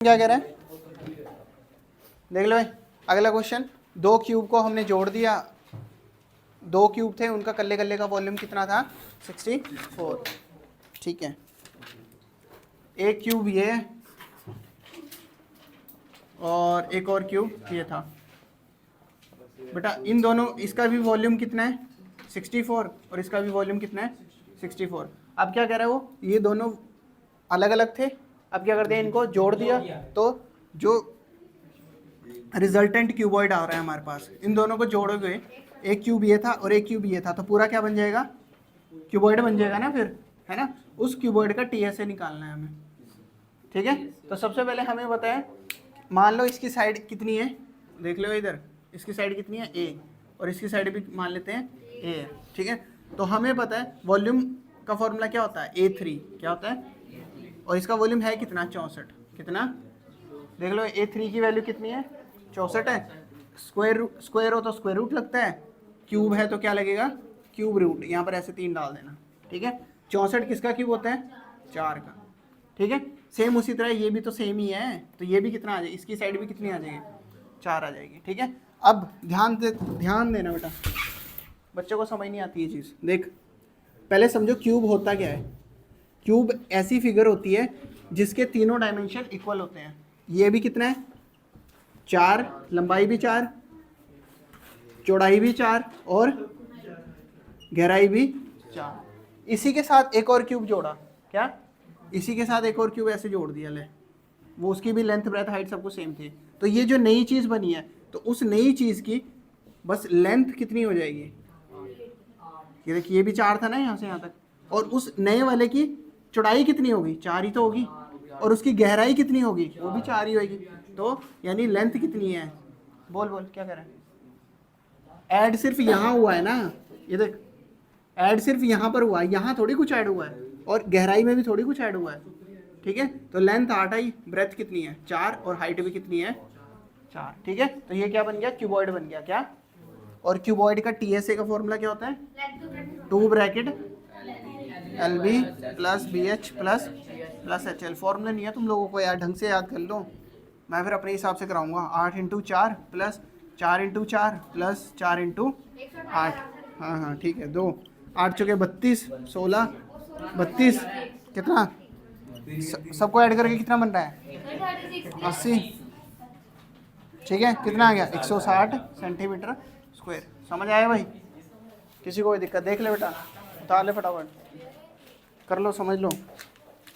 क्या कह रहा है देख लो भाई। अगला क्वेश्चन, दो क्यूब को हमने जोड़ दिया, दो क्यूब थे, उनका कल्ले कल्ले का वॉल्यूम कितना था 64। ठीक है, एक क्यूब ये और एक और क्यूब ये था बेटा। इन दोनों, इसका भी वॉल्यूम कितना है 64 और इसका भी वॉल्यूम कितना है 64। अब क्या कह रहा है वो, ये दोनों अलग अलग थे, अब क्या करते हैं इनको जोड़ दिया तो जो रिजल्टेंट क्यूबॉइड आ रहा है हमारे पास, इन दोनों को जोड़ोगे, एक क्यूब ये था और एक क्यूब ये था, तो पूरा क्या बन जाएगा, क्यूबॉइड बन जाएगा ना फिर, है ना। उस क्यूबॉइड का टीएसए निकालना है हमें। ठीक है, तो सबसे पहले हमें बताएं, मान लो इसकी साइड कितनी है, देख लो इधर, इसकी साइड कितनी है ए, और इसकी साइड भी मान लेते हैं ए है। ठीक है, तो हमें पता है वॉल्यूम का फॉर्मूला क्या होता है A3, क्या होता है, और इसका वॉल्यूम है कितना 64। कितना, देख लो A3 की वैल्यू कितनी है 64 है। स्क्वायर हो तो स्क्वायर रूट लगता है, क्यूब है तो क्या लगेगा, क्यूब रूट, यहाँ पर ऐसे 3 डाल देना। ठीक है, 64 किसका क्यूब होता है 4 का। ठीक है, सेम उसी तरह ये भी तो सेम ही है, तो ये भी कितना आ जाएगा, इसकी साइड भी कितनी आ जाएगी 4 आ जाएगी। ठीक है, अब ध्यान देना बेटा, बच्चों को समझ नहीं आती ये चीज़। देख पहले समझो क्यूब होता क्या है। क्यूब ऐसी फिगर होती है जिसके तीनों डायमेंशन इक्वल होते हैं। ये भी कितना है 4, लंबाई भी 4, चौड़ाई भी 4 और गहराई भी 4। इसी के साथ एक और क्यूब जोड़ा, क्या, इसी के साथ एक और क्यूब ऐसे जोड़ दिया ले, वो उसकी भी लेंथ ब्रेथ हाइट सब कुछ सेम थी। तो ये जो नई चीज़ बनी है, तो उस नई चीज़ की बस लेंथ कितनी हो जाएगी, ये देखिए ये भी 4 था ना यहाँ से यहाँ तक, और उस नए वाले की चौड़ाई कितनी होगी 4 ही तो होगी, और उसकी गहराई कितनी होगी वो भी 4 ही होगी। तो यानी लेंथ कितनी है, बोल बोल क्या कह रहा है। ऐड सिर्फ यहाँ हुआ है ना, ये देख ऐड सिर्फ यहाँ पर हुआ है, यहाँ थोड़ी कुछ ऐड हुआ है, और गहराई में भी थोड़ी कुछ ऐड हुआ है। ठीक है, तो लेंथ 8 आई, ब्रेथ कितनी है 4, और हाइट भी कितनी है 4। ठीक है, तो ये क्या बन गया, क्यूबॉइड बन गया। क्या, और क्यूबॉइड का टीएसए का फॉर्मूला क्या होता है 2 bracket LB plus BH plus HL। Formula नहीं है तुम लोगों को यार, ढंग से याद कर लो, मैं फिर अपने हिसाब से कराऊंगा। 8 × 4 प्लस 4 × 4 प्लस 4 × 8। हाँ ठीक है, 2 8 चौके 32, 16 32, कितना सबको ऐड करके कितना बन रहा है 80। ठीक है, कितना आ गया 160 सेंटीमीटर स्क्वायर। समझ आया भाई, किसी को कोई दिक्कत, देख ले बेटा, उतार ले फटाफट, कर लो, समझ लो।